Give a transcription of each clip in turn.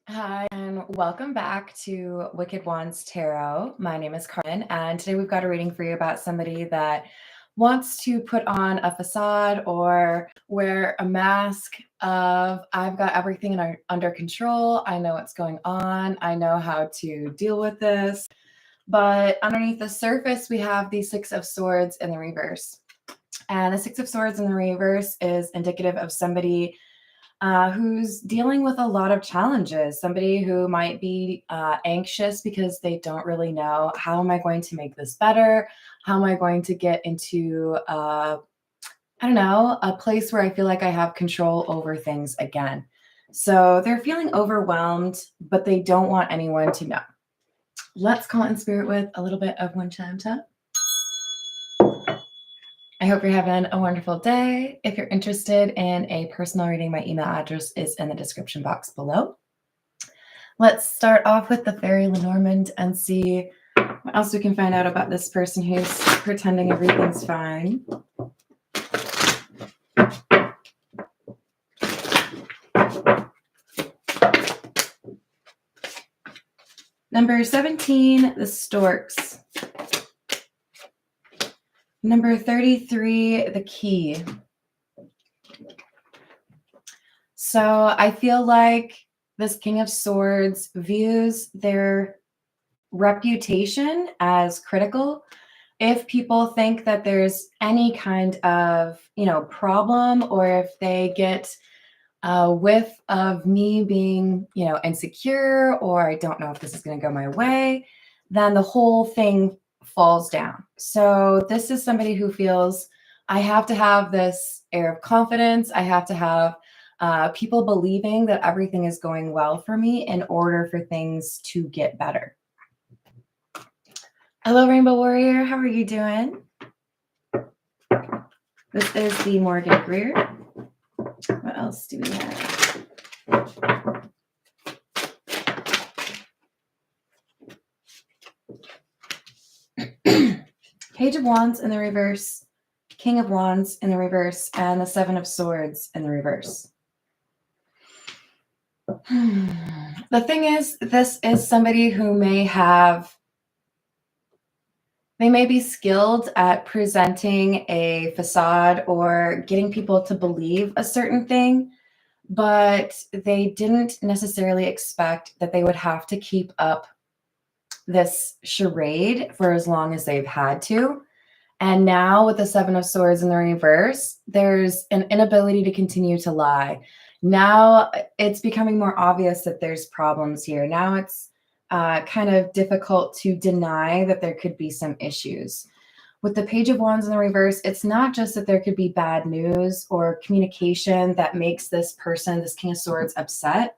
Hi, and welcome back to Wicked Wands Tarot. My name is Carmen, and today we've got a reading for you about somebody that wants to put on a facade or wear a mask of, I've got everything under control. I know what's going on. I know how to deal with this. But underneath the surface, we have the Six of Swords in the reverse. And the Six of Swords in the reverse is indicative of somebody who's dealing with a lot of challenges, somebody who might be anxious because they don't really know, how am I going to make this better? How am I going to get into, I don't know, a place where I feel like I have control over things again? So they're feeling overwhelmed, but they don't want anyone to know. Let's call in spirit with a little bit of one chime tap. I hope you're having a wonderful day. If you're interested in a personal reading, my email address is in the description box below. Let's start off with the Fairy Lenormand and see what else we can find out about this person who's pretending everything's fine. Number 17, the Storks. Number 33, the Key. So I feel like this King of Swords views their reputation as critical. If people think that there's any kind of, problem, or if they get a whiff of me being, insecure, or I don't know if this is going to go my way, then the whole thing falls down. So this is somebody who feels I have to have this air of confidence. I have to have people believing that everything is going well for me in order for things to get better. Hello, Rainbow Warrior. How are you doing? This is the Morgan Greer. What else do we have? Page of Wands in the reverse, King of Wands in the reverse, and the Seven of Swords in the reverse. The thing is, this is somebody who may be skilled at presenting a facade or getting people to believe a certain thing, but they didn't necessarily expect that they would have to keep up this charade for as long as they've had to. And now with the Seven of Swords in the reverse, there's an inability to continue to lie. Now it's becoming more obvious that there's problems here. Now it's kind of difficult to deny that there could be some issues. With the Page of Wands in the reverse, it's not just that there could be bad news or communication that makes this person, this King of Swords, upset,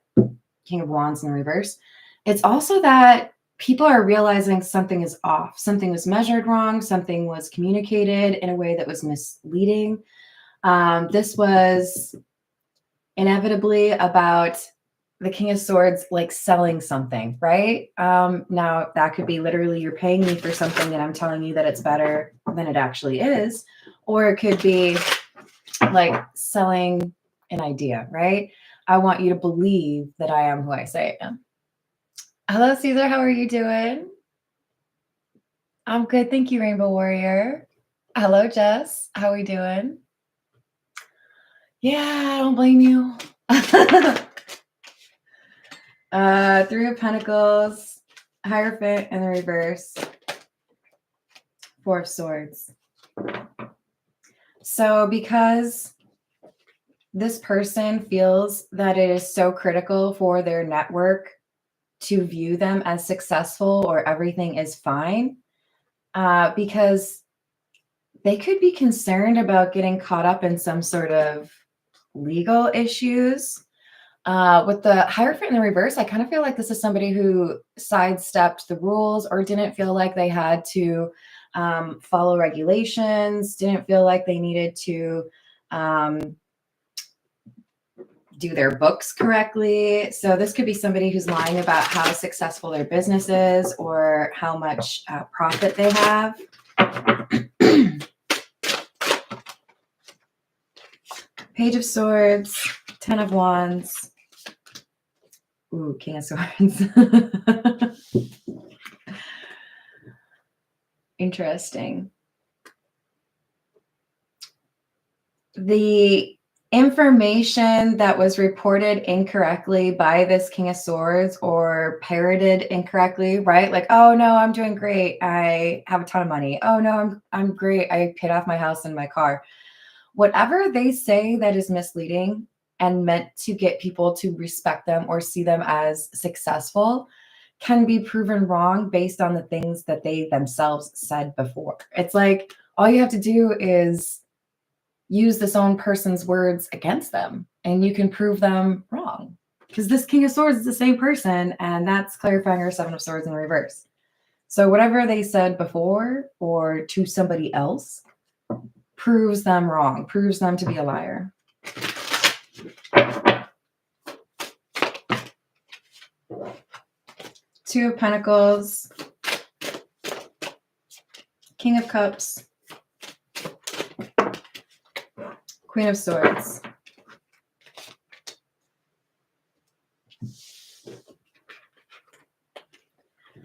King of Wands in the reverse. It's also that people are realizing something is off. Something was measured wrong. Something was communicated in a way that was misleading. This was inevitably about the King of Swords like selling something, right? Now that could be literally you're paying me for something and I'm telling you that it's better than it actually is. Or it could be like selling an idea, right? I want you to believe that I am who I say I am. Hello, Caesar. How are you doing? I'm good. Thank you, Rainbow Warrior. Hello, Jess. How are we doing? Yeah, I don't blame you. Three of Pentacles, Hierophant in the reverse, Four of Swords. So because this person feels that it is so critical for their network to view them as successful or everything is fine, because they could be concerned about getting caught up in some sort of legal issues. With the Hierophant in the reverse, I kind of feel like this is somebody who sidestepped the rules or didn't feel like they had to follow regulations, didn't feel like they needed to do their books correctly. So this could be somebody who's lying about how successful their business is or how much profit they have. Page of Swords, Ten of Wands, Ooh, King of Swords. Interesting. The information that was reported incorrectly by this King of Swords or parroted incorrectly, right? Like, oh no, I'm doing great. I have a ton of money. Oh no, I'm great. I paid off my house and my car. Whatever they say that is misleading and meant to get people to respect them or see them as successful can be proven wrong based on the things that they themselves said before. It's like all you have to do is use this own person's words against them and you can prove them wrong. Because this King of Swords is the same person, and that's clarifying our Seven of Swords in reverse. So whatever they said before or to somebody else proves them wrong, proves them to be a liar. Two of Pentacles, King of Cups, Queen of Swords.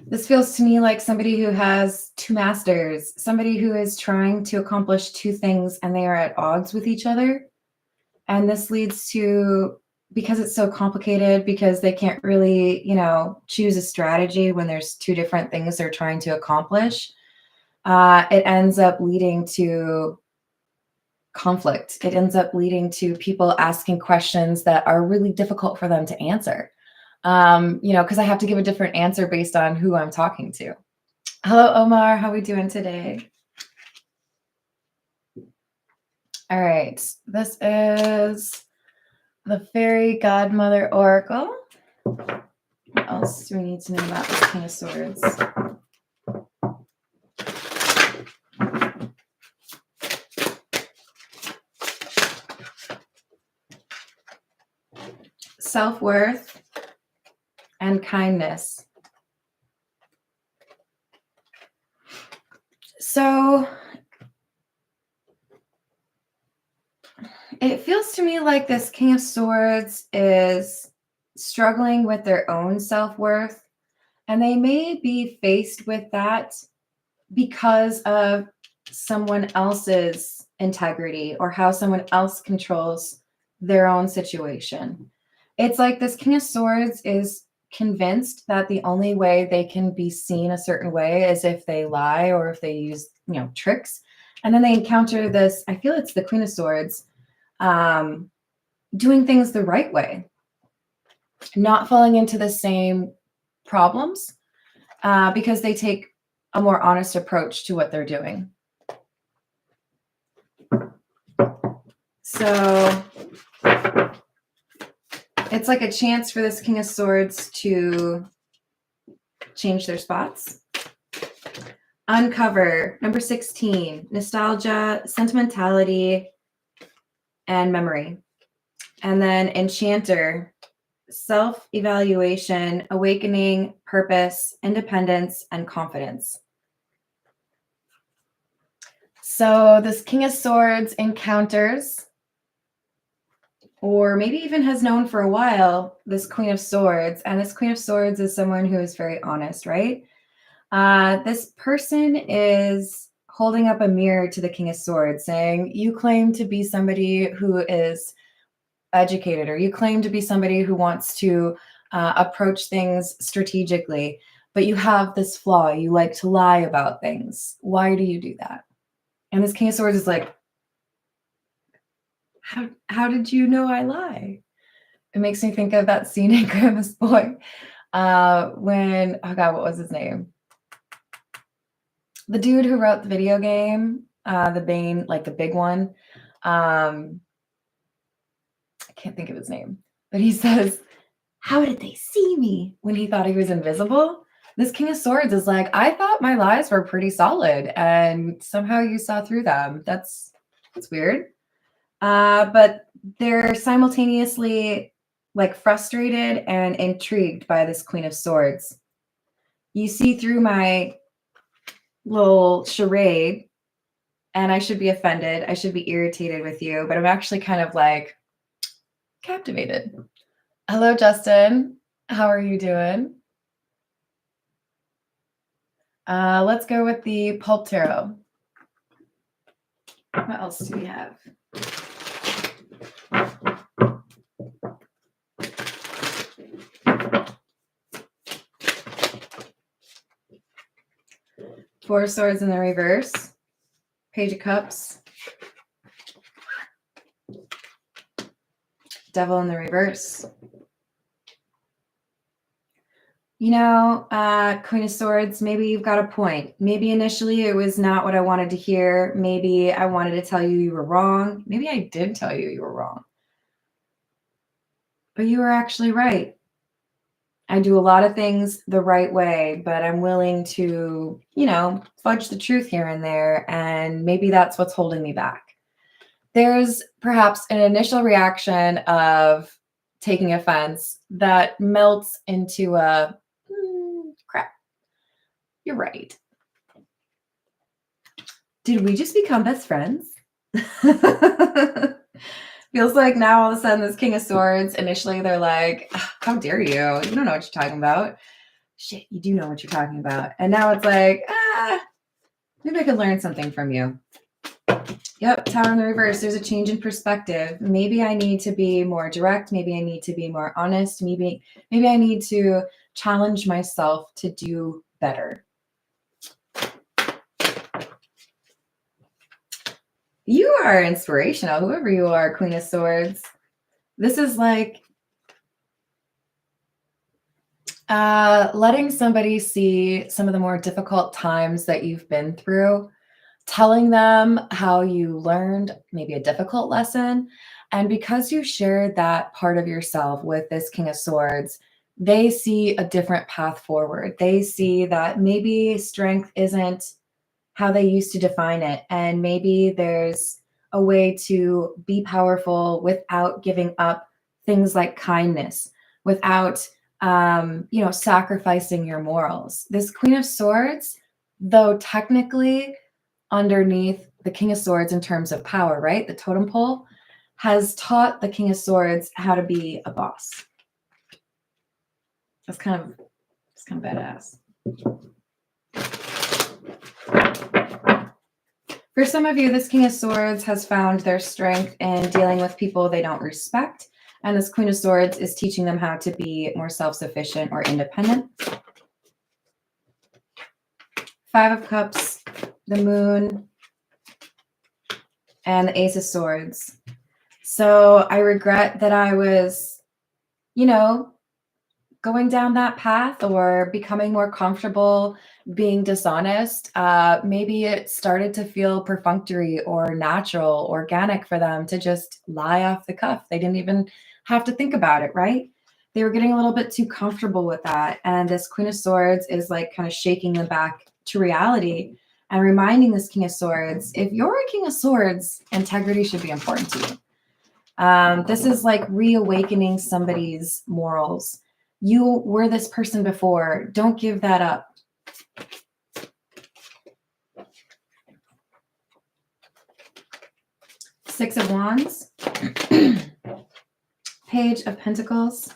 This feels to me like somebody who has two masters, somebody who is trying to accomplish two things and they are at odds with each other. And this leads to, because it's so complicated, because they can't really, choose a strategy when there's two different things they're trying to accomplish, it ends up leading to conflict. It ends up leading to people asking questions that are really difficult for them to answer. Because I have to give a different answer based on who I'm talking to. Hello, Omar. How are we doing today? All right. This is the Fairy Godmother Oracle. What else do we need to know about this King of Swords? Self-worth and kindness. So it feels to me like this King of Swords is struggling with their own self-worth, and they may be faced with that because of someone else's integrity or how someone else controls their own situation. It's like this King of Swords is convinced that the only way they can be seen a certain way is if they lie or if they use, tricks. And then they encounter this, I feel it's the Queen of Swords, doing things the right way, not falling into the same problems because they take a more honest approach to what they're doing. So it's like a chance for this King of Swords to change their spots. Uncover, number 16, nostalgia, sentimentality, and memory. And then Enchanter, self-evaluation, awakening, purpose, independence, and confidence. So this King of Swords encounters, or maybe even has known for a while, this Queen of Swords. And this Queen of Swords is someone who is very honest, right? This person is holding up a mirror to the King of Swords saying, you claim to be somebody who is educated, or you claim to be somebody who wants to approach things strategically, but you have this flaw. You like to lie about things. Why do you do that? And this King of Swords is like, how did you know I lie? It makes me think of that scene in Grandma's Boy when, oh God, what was his name? The dude who wrote the video game, the Bane, like the big one. I can't think of his name, but he says, how did they see me, when he thought he was invisible? This King of Swords is like, I thought my lies were pretty solid and somehow you saw through them. That's weird. But they're simultaneously like frustrated and intrigued by this Queen of Swords. You see through my little charade and I should be offended. I should be irritated with you, but I'm actually kind of like captivated. Hello, Justin. How are you doing? Let's go with the Pulp Tarot. What else do we have? Four of Swords in the reverse. Page of Cups. Devil in the reverse. You know, Queen of Swords, maybe you've got a point. Maybe initially it was not what I wanted to hear. Maybe I wanted to tell you you were wrong. Maybe I did tell you you were wrong. But you were actually right. I do a lot of things the right way, but I'm willing to, fudge the truth here and there. And maybe that's what's holding me back. There's perhaps an initial reaction of taking offense that melts into a crap. You're right. Did we just become best friends? Feels like now all of a sudden this King of Swords, initially they're like, how dare you? You don't know what you're talking about. Shit, you do know what you're talking about. And now it's like, maybe I could learn something from you. Yep, Tower in the reverse. There's a change in perspective. Maybe I need to be more direct. Maybe I need to be more honest. Maybe I need to challenge myself to do better. You are inspirational, whoever you are, Queen of Swords. This is like letting somebody see some of the more difficult times that you've been through, telling them how you learned maybe a difficult lesson. And because you shared that part of yourself with this King of Swords, they see a different path forward. They see that maybe strength isn't how they used to define it. And maybe there's a way to be powerful without giving up things like kindness, without, sacrificing your morals. This Queen of Swords, though technically underneath the King of Swords in terms of power, right? The totem pole has taught the King of Swords how to be a boss. It's kind of badass. For some of you, this King of Swords has found their strength in dealing with people they don't respect. And this Queen of Swords is teaching them how to be more self-sufficient or independent. Five of Cups, the Moon, and the Ace of Swords. So I regret that I was, going down that path or becoming more comfortable being dishonest. Maybe it started to feel perfunctory or natural, organic for them to just lie off the cuff. They didn't even have to think about it, right? They were getting a little bit too comfortable with that. And this Queen of Swords is like kind of shaking them back to reality and reminding this King of Swords, if you're a King of Swords, integrity should be important to you. This is like reawakening somebody's morals. You were this person before. Don't give that up. Six of Wands. Page of Pentacles.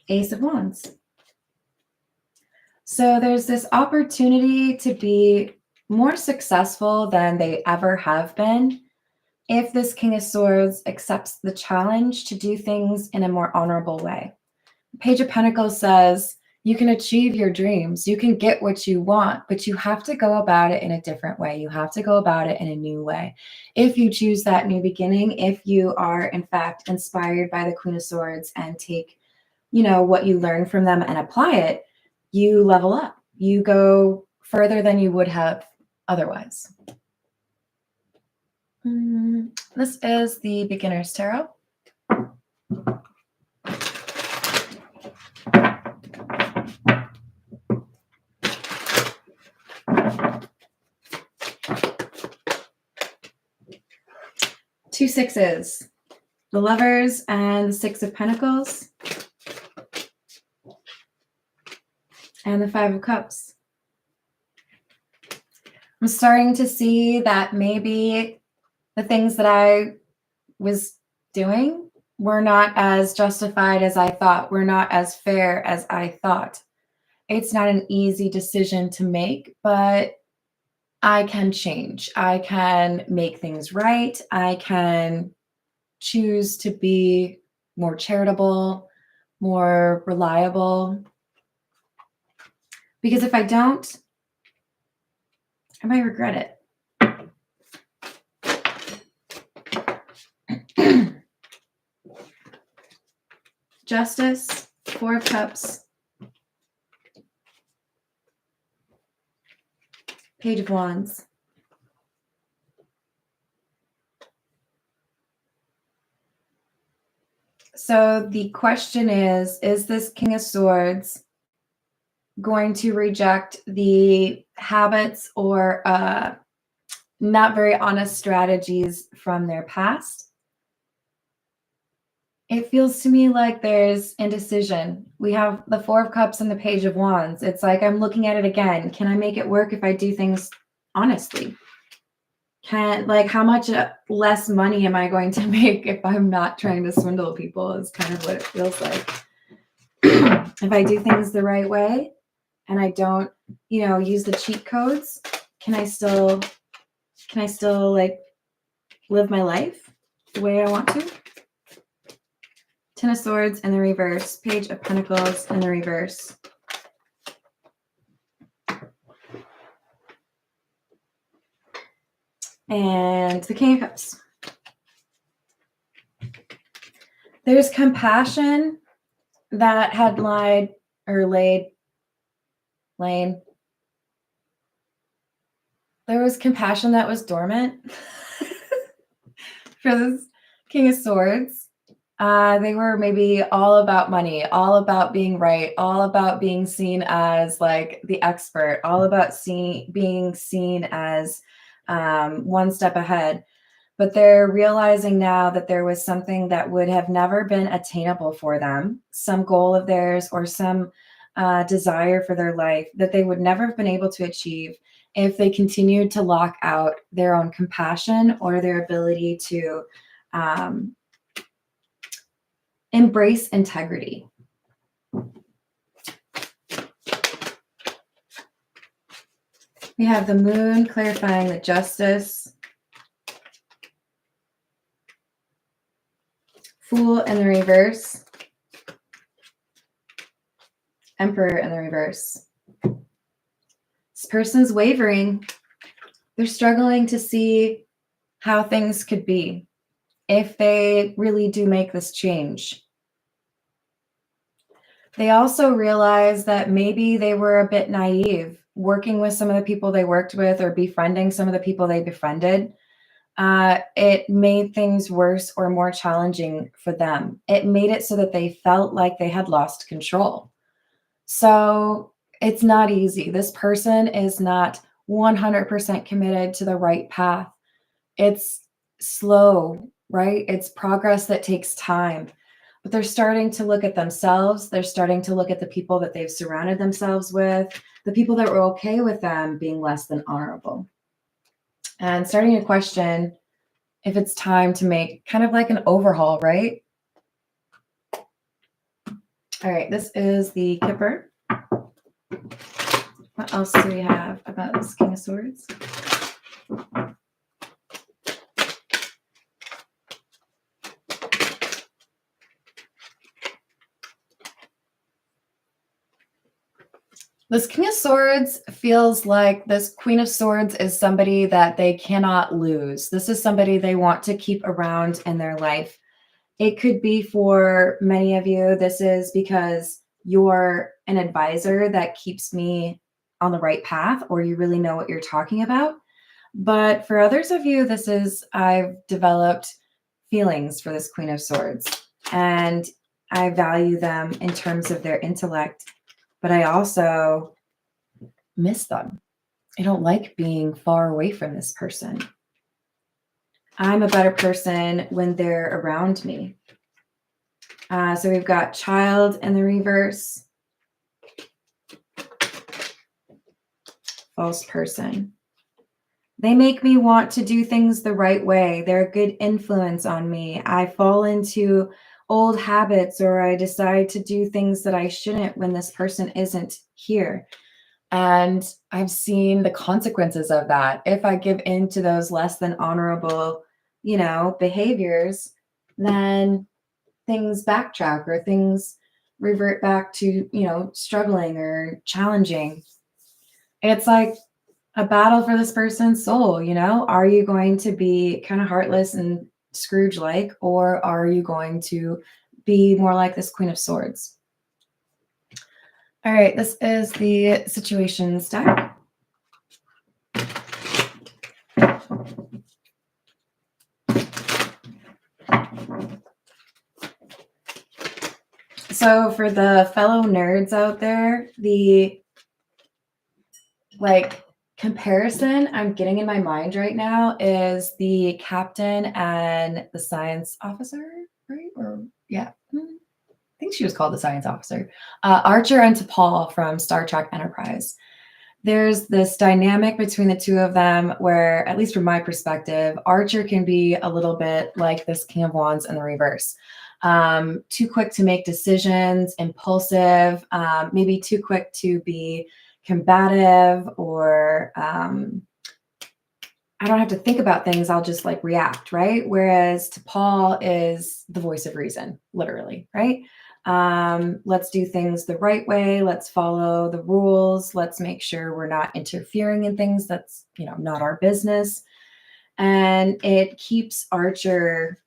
Ace of Wands. So there's this opportunity to be more successful than they ever have been if this King of Swords accepts the challenge to do things in a more honorable way. Page of Pentacles says you can achieve your dreams, you can get what you want, but you have to go about it in a different way. You have to go about it in a new way. If you choose that new beginning, if you are in fact inspired by the Queen of Swords and take, what you learn from them and apply it, you level up. You go further than you would have otherwise. This is the Beginner's Tarot. Two sixes, the Lovers and the Six of Pentacles, and the Five of Cups. I'm starting to see that maybe the things that I was doing were not as justified as I thought, were not as fair as I thought. It's not an easy decision to make, but I can change. I can make things right. I can choose to be more charitable, more reliable. Because if I don't, I might regret it. Justice, Four of Cups, Page of Wands. So the question is this King of Swords going to reject the habits or not very honest strategies from their past? It feels to me like there's indecision. We have the Four of Cups and the Page of Wands. It's like I'm looking at it again. Can I make it work if I do things honestly? How much less money am I going to make if I'm not trying to swindle people is kind of what it feels like. If I do things the right way and I don't, use the cheat codes, can I still like live my life the way I want to? Ten of Swords in the reverse, Page of Pentacles in the reverse. And the King of Cups. There's compassion that had lain. There was compassion that was dormant for this King of Swords. They were maybe all about money, all about being right, all about being seen as like the expert, all about being seen as one step ahead. But they're realizing now that there was something that would have never been attainable for them, some goal of theirs or some desire for their life that they would never have been able to achieve if they continued to lock out their own compassion or their ability to embrace integrity. We have the Moon clarifying the Justice, Fool in the reverse, Emperor in the reverse. This person's wavering. They're struggling to see how things could be if they really do make this change. They also realize that maybe they were a bit naive working with some of the people they worked with or befriending some of the people they befriended. It made things worse or more challenging for them. It made it so that they felt like they had lost control. So it's not easy. This person is not 100% committed to the right path. It's slow, right? It's progress that takes time. But they're starting to look at themselves. They're starting to look at the people that they've surrounded themselves with, the people that were okay with them being less than honorable. And starting to question if it's time to make kind of like an overhaul, right? All right, this is the Kipper. What else do we have about this King of Swords? This King of Swords feels like this Queen of Swords is somebody that they cannot lose. This is somebody they want to keep around in their life. It could be for many of you, this is because you're an advisor that keeps me on the right path, or you really know what you're talking about. But for others of you, this is I've developed feelings for this Queen of Swords, and I value them in terms of their intellect, but I also miss them. I don't like being far away from this person. I'm a better person when they're around me. So we've got Child in the reverse, False person. They make me want to do things the right way. They're a good influence on me. I fall into old habits, or I decide to do things that I shouldn't when this person isn't here. And I've seen the consequences of that. If I give in to those less than honorable, behaviors, then things backtrack or things revert back to, struggling or challenging. It's like a battle for this person's soul. Are you going to be kind of heartless and Scrooge like, or are you going to be more like this Queen of Swords? All right, this is the situations deck. So for the fellow nerds out there, the comparison I'm getting in my mind right now is the captain and the science officer, right? Or yeah, I think she was called the science officer. Archer and T'Pol from Star Trek Enterprise. There's this dynamic between the two of them where, at least from my perspective, Archer can be a little bit like this King of Wands in the reverse. Too quick to make decisions, impulsive, maybe too quick to be combative, or I don't have to think about things. I'll just react, right? Whereas T'Pol is the voice of reason, literally, right? Let's do things the right way. Let's follow the rules. Let's make sure we're not interfering in things that's, not our business. And it keeps Archer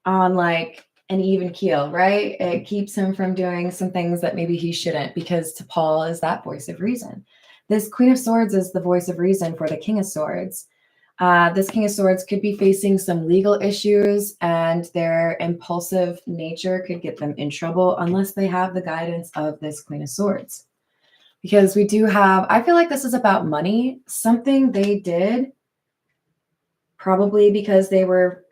on an even keel, right? It keeps him from doing some things that maybe he shouldn't, because T'Pol is that voice of reason. This Queen of Swords is the voice of reason for the King of Swords. This King of Swords could be facing some legal issues, and their impulsive nature could get them in trouble unless they have the guidance of this Queen of Swords. Because we do have, I feel like this is about money, something they did probably because they were,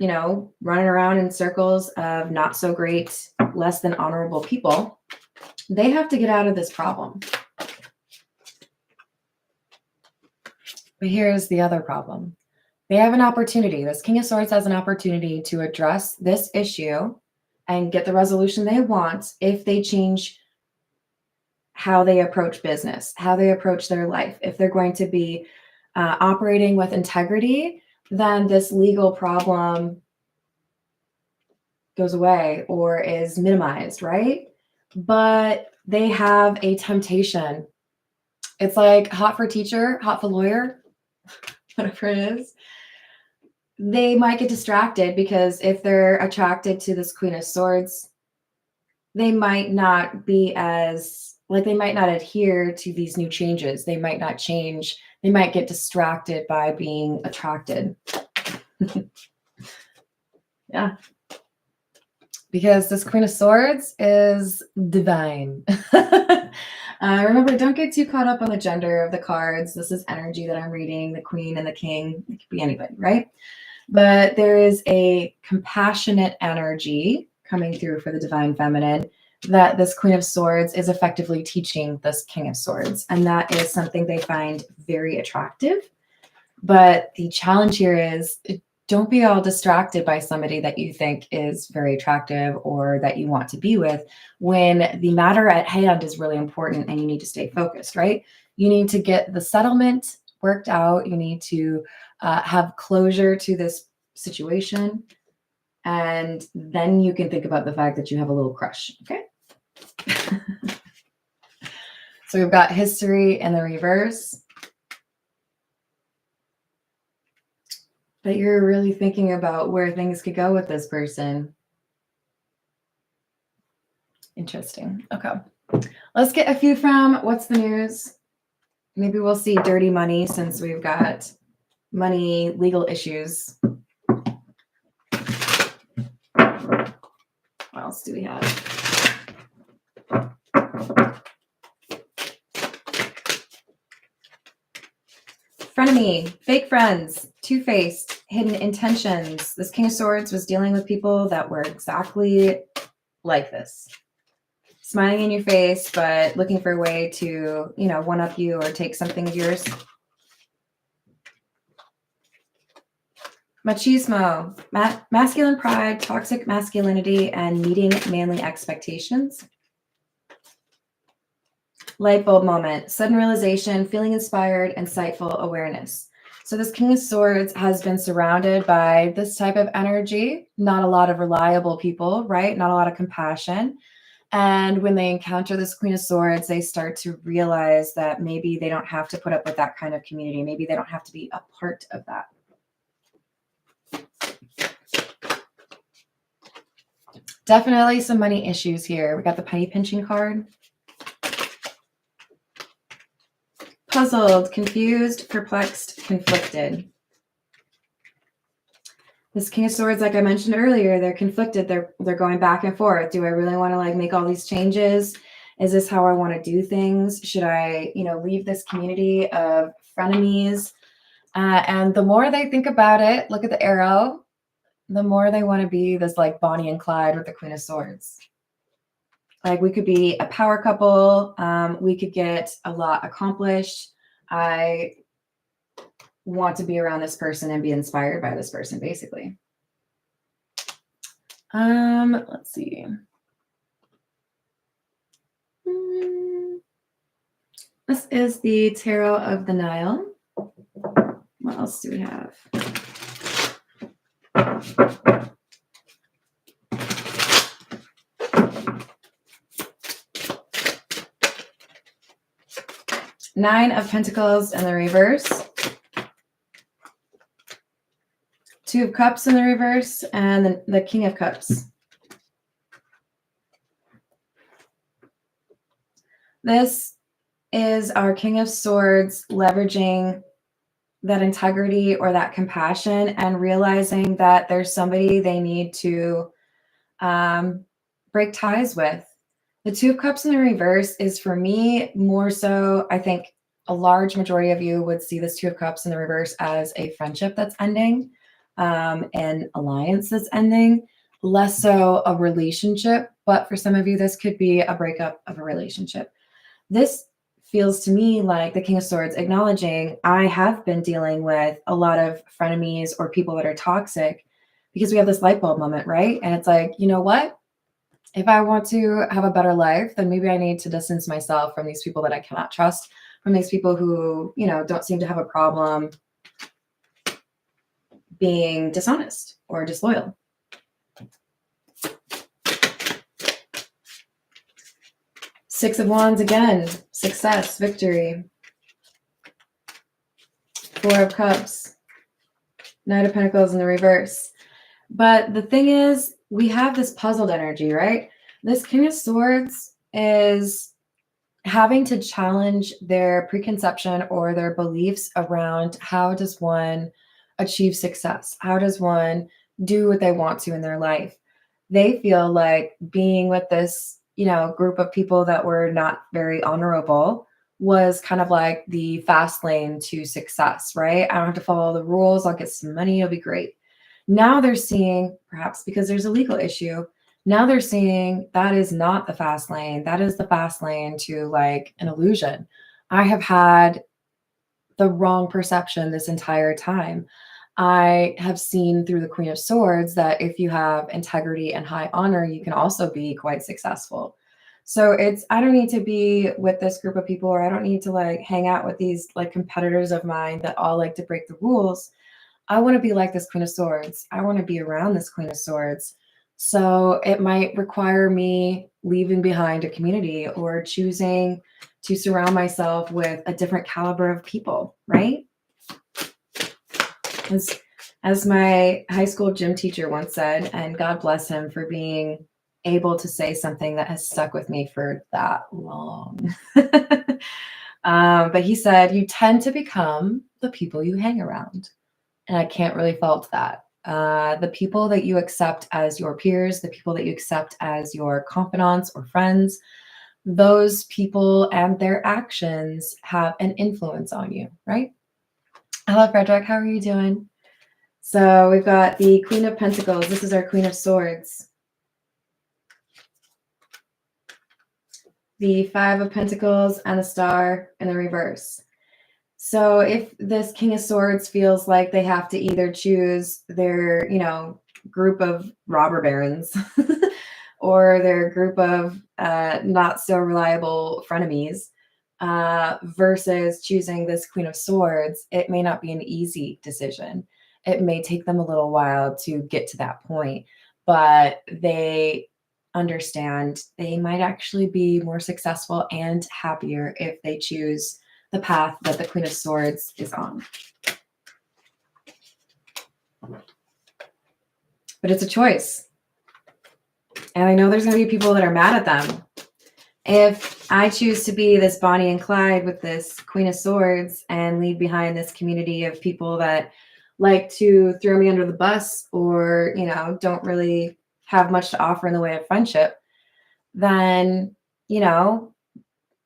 running around in circles of not so great, less than honorable people. They have to get out of this problem. But here's the other problem. They have an opportunity. This King of Swords has an opportunity to address this issue and get the resolution they want if they change how they approach business, how they approach their life. If they're going to be operating with integrity, then this legal problem goes away or is minimized, right? But they have a temptation. It's like hot for teacher, hot for lawyer, whatever it is. They might get distracted because if they're attracted to this Queen of Swords, they might not be as, they might not adhere to these new changes. They might not change. They might get distracted by being attracted. Yeah. Because this Queen of Swords is divine. Remember, don't get too caught up on the gender of the cards. This is energy that I'm reading, the Queen and the King. It could be anybody, right? But there is a compassionate energy coming through for the divine feminine that this Queen of Swords is effectively teaching this King of Swords. And that is something they find very attractive. But the challenge here is, don't be all distracted by somebody that you think is very attractive or that you want to be with, when the matter at hand is really important and you need to stay focused, right? You need to get the settlement worked out. You need to have closure to this situation. And then you can think about the fact that you have a little crush, okay? So we've got history in the reverse. But you're really thinking about where things could go with this person. Interesting. Okay. Let's get a few from What's the News? Maybe we'll see dirty money since we've got money legal issues. What else do we have? Frenemy, fake friends, two-faced, hidden intentions. This King of Swords was dealing with people that were exactly like this. Smiling in your face, but looking for a way to, one-up you or take something of yours. Machismo, masculine pride, toxic masculinity, and meeting manly expectations. Light bulb moment, sudden realization, feeling inspired, insightful awareness. So this King of Swords has been surrounded by this type of energy, not a lot of reliable people, right? Not a lot of compassion. And when they encounter this Queen of Swords, they start to realize that maybe they don't have to put up with that kind of community. Maybe they don't have to be a part of that. Definitely some money issues here. We got the penny pinching card. Puzzled, confused, perplexed, conflicted. This King of Swords, like I mentioned earlier, they're conflicted. They're going back and forth. Do I really want to like make all these changes? Is this how I want to do things? Should I, leave this community of frenemies? And the more they think about it, look at the arrow, the more they want to be this like Bonnie and Clyde with the Queen of Swords. Like we could be a power couple. We could get a lot accomplished. I want to be around this person and be inspired by this person, basically. Let's see. This is the Tarot of the Nile. What else do we have? Nine of Pentacles in the reverse. Two of Cups in the reverse, and the King of Cups. This is our King of Swords leveraging that integrity or that compassion and realizing that there's somebody they need to break ties with. The Two of Cups in the reverse is, for me, more so, I think a large majority of you would see this Two of Cups in the reverse as a friendship that's ending, an alliance that's ending, less so a relationship. But for some of you, this could be a breakup of a relationship. This feels to me like the King of Swords acknowledging I have been dealing with a lot of frenemies or people that are toxic, because we have this light bulb moment, right? And it's like, you know what? If I want to have a better life, then maybe I need to distance myself from these people that I cannot trust, from these people who, don't seem to have a problem being dishonest or disloyal. Six of Wands again, success, victory. Four of Cups, Knight of Pentacles in the reverse. But the thing is, we have this puzzled energy, right? This King of Swords is having to challenge their preconception or their beliefs around how does one achieve success? How does one do what they want to in their life? They feel like being with this, group of people that were not very honorable was kind of like the fast lane to success, right? I don't have to follow the rules. I'll get some money. It'll be great. Now they're seeing, perhaps because there's a legal issue, now they're seeing that is not the fast lane. That is the fast lane to like an illusion. I have had the wrong perception this entire time. I have seen through the Queen of Swords that if you have integrity and high honor, you can also be quite successful. So I don't need to be with this group of people, or I don't need to like hang out with these like competitors of mine that all like to break the rules. I want to be like this Queen of Swords. I want to be around this Queen of Swords. So it might require me leaving behind a community or choosing to surround myself with a different caliber of people, right? As my high school gym teacher once said, and God bless him for being able to say something that has stuck with me for that long. But he said, you tend to become the people you hang around. And I can't really fault that. The people that you accept as your peers, the people that you accept as your confidants or friends, those people and their actions have an influence on you, right? Hello, Frederick. How are you doing? So we've got the Queen of Pentacles. This is our Queen of Swords. The Five of Pentacles and a star in the reverse. So if this King of Swords feels like they have to either choose their, group of robber barons or their group of not so reliable frenemies versus choosing this Queen of Swords, it may not be an easy decision. It may take them a little while to get to that point, but they understand they might actually be more successful and happier if they choose the path that the Queen of Swords is on. But it's a choice. And I know there's going to be people that are mad at them. If I choose to be this Bonnie and Clyde with this Queen of Swords and leave behind this community of people that like to throw me under the bus or, don't really have much to offer in the way of friendship, then,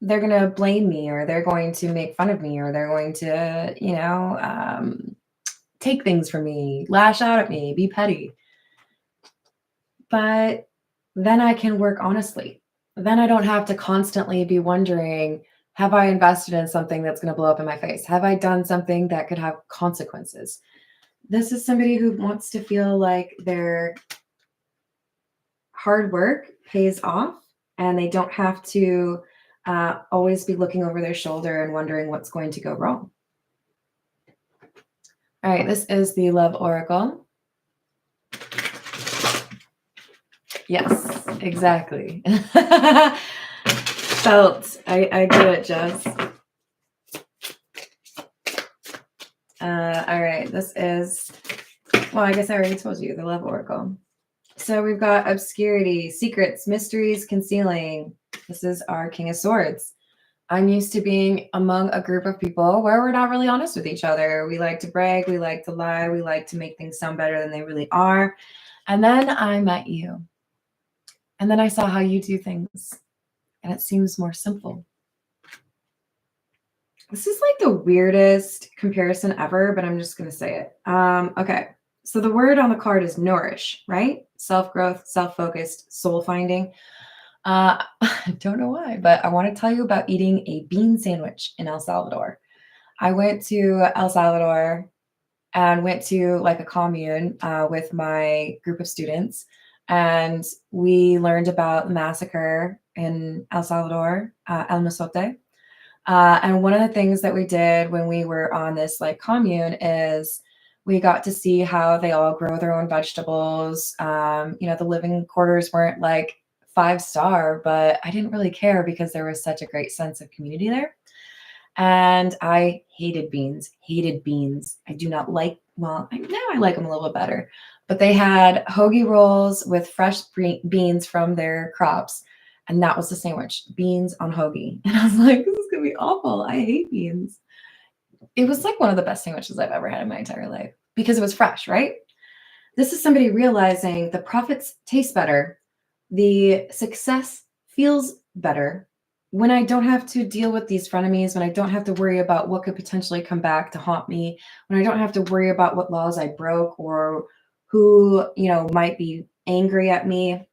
they're going to blame me or they're going to make fun of me or they're going to, take things from me, lash out at me, be petty. But then I can work honestly. Then I don't have to constantly be wondering, have I invested in something that's going to blow up in my face? Have I done something that could have consequences? This is somebody who wants to feel like their hard work pays off and they don't have to always be looking over their shoulder and wondering what's going to go wrong. All right, this is the Love Oracle. Yes, exactly. Felt. I get it, Jess. All right, this is, well, I guess I already told you, the Love Oracle. So we've got obscurity, secrets, mysteries, concealing. This is our King of Swords. I'm used to being among a group of people where we're not really honest with each other. We like to brag, we like to lie, we like to make things sound better than they really are. And then I met you. And then I saw how you do things. And it seems more simple. This is like the weirdest comparison ever, but I'm just going to say it. Okay. So the word on the card is nourish, right? Self-growth, self-focused, soul-finding. I don't know why, but I want to tell you about eating a bean sandwich in El Salvador. I went to El Salvador and went to like a commune with my group of students. And we learned about the massacre in El Salvador, El Mozote. And one of the things that we did when we were on this like commune is we got to see how they all grow their own vegetables. The living quarters weren't like 5-star, but I didn't really care because there was such a great sense of community there. And I hated beans. I do not like, well, now I like them a little bit better, but they had hoagie rolls with fresh beans from their crops. And that was the sandwich, beans on hoagie. And I was like, this is going to be awful. I hate beans. It was like one of the best sandwiches I've ever had in my entire life because it was fresh, right? This is somebody realizing the profits taste better. The success feels better when I don't have to deal with these frenemies, when I don't have to worry about what could potentially come back to haunt me, when I don't have to worry about what laws I broke or who, might be angry at me.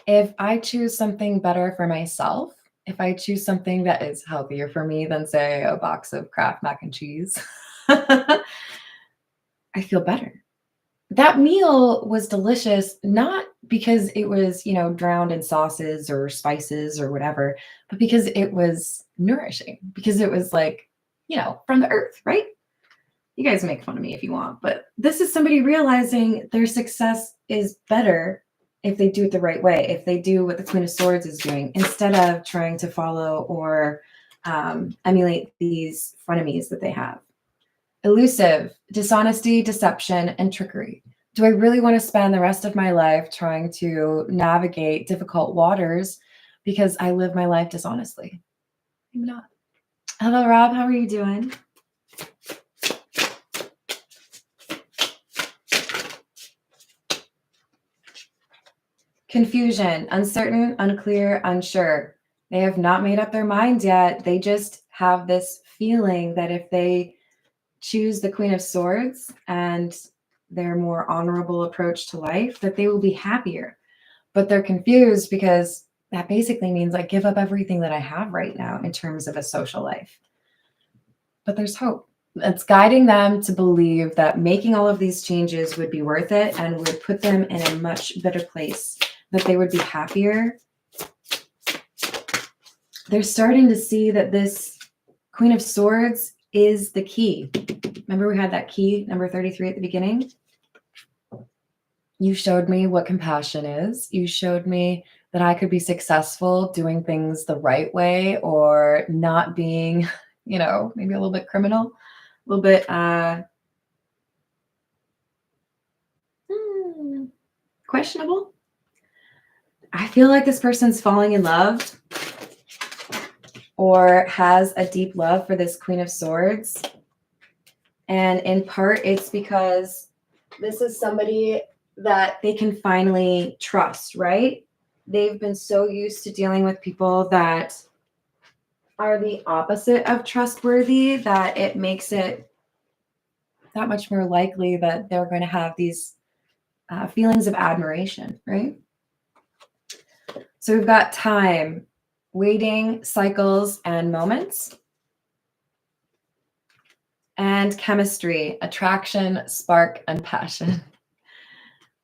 If I choose something better for myself, if I choose something that is healthier for me than, say, a box of Kraft mac and cheese, I feel better. That meal was delicious, not because it was, drowned in sauces or spices or whatever, but because it was nourishing, because it was like, from the earth, right? You guys make fun of me if you want, but this is somebody realizing their success is better if they do it the right way, if they do what the Queen of Swords is doing, instead of trying to follow or emulate these frenemies that they have. Elusive, dishonesty, deception, and trickery. Do I really want to spend the rest of my life trying to navigate difficult waters because I live my life dishonestly? Maybe not. Hello, Rob. How are you doing? Confusion, uncertain, unclear, unsure. They have not made up their minds yet. They just have this feeling that if they choose the Queen of Swords and their more honorable approach to life, that they will be happier. But they're confused because that basically means I give up everything that I have right now in terms of a social life. but there's hope. It's guiding them to believe that making all of these changes would be worth it and would put them in a much better place, that they would be happier. They're starting to see that this Queen of Swords is the key. Remember we had that key, number 33 at the beginning? You showed me what compassion is. You showed me that I could be successful doing things the right way or not being, you know, maybe a little bit criminal, a little bit questionable. I feel like this person's falling in love or has a deep love for this Queen of Swords. And in part, it's because this is somebody that they can finally trust, right? They've been so used to dealing with people that are the opposite of trustworthy that it makes it that much more likely that they're going to have these feelings of admiration, right? So we've got time, waiting, cycles, and moments. And chemistry, attraction, spark, and passion.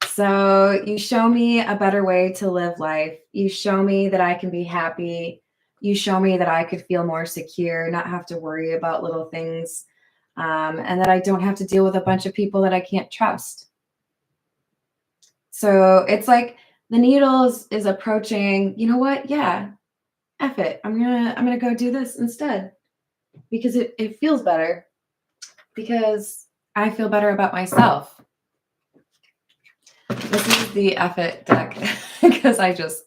So you show me a better way to live life. You show me that I can be happy. You show me that I could feel more secure, not have to worry about little things, and that I don't have to deal with a bunch of people that I can't trust. So it's like the needle is approaching, you know what? Yeah, F it. I'm gonna go do this instead because it feels better, because I feel better about myself. This is the F it deck because I just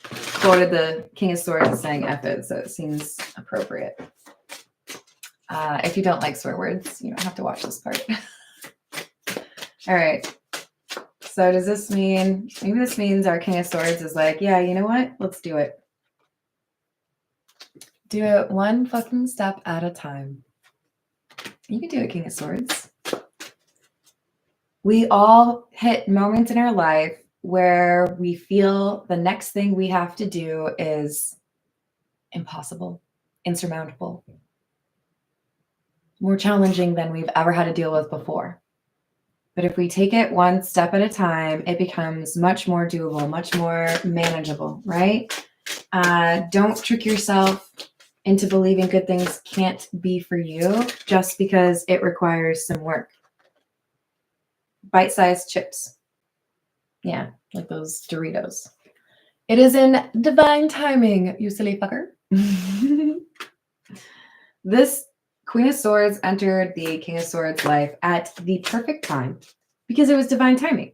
quoted the King of Swords saying F it, so it seems appropriate. If you don't like swear words, you don't have to watch this part. All right. So does this mean, maybe this means our King of Swords is like, yeah, you know what? Let's do it. Do it one fucking step at a time. You can do it, King of Swords. We all hit moments in our life where we feel the next thing we have to do is impossible, insurmountable, more challenging than we've ever had to deal with before. But if we take it one step at a time, it becomes much more doable, much more manageable, right? Don't trick yourself into believing good things can't be for you just because it requires some work. Bite-sized chips. Yeah, like those Doritos. It is in divine timing, you silly fucker. This Queen of Swords entered the King of Swords life at the perfect time because it was divine timing.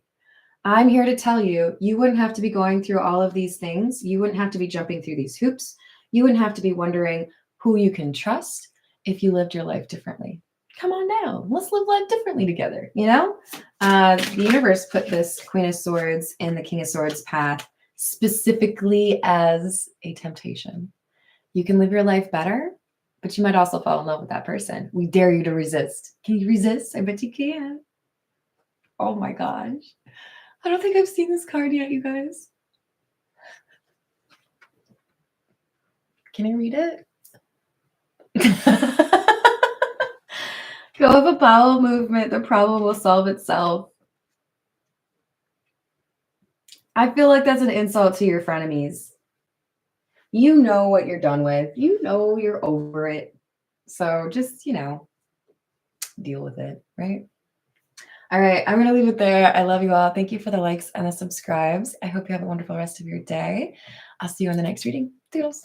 I'm here to tell you, you wouldn't have to be going through all of these things. You wouldn't have to be jumping through these hoops. You wouldn't have to be wondering who you can trust if you lived your life differently. Come on now, let's live life differently together, you know? The universe put this Queen of Swords in the King of Swords path specifically as a temptation. You can live your life better, but you might also fall in love with that person. We dare you to resist. Can you resist? I bet you can. Oh my gosh. I don't think I've seen this card yet, you guys. Can I read it? Go with a bowel movement. The problem will solve itself. I feel like that's an insult to your frenemies. You know what you're done with. You know you're over it. So just, you know, deal with it, right? All right, I'm going to leave it there. I love you all. Thank you for the likes and the subscribes. I hope you have a wonderful rest of your day. I'll see you in the next reading. Toodles.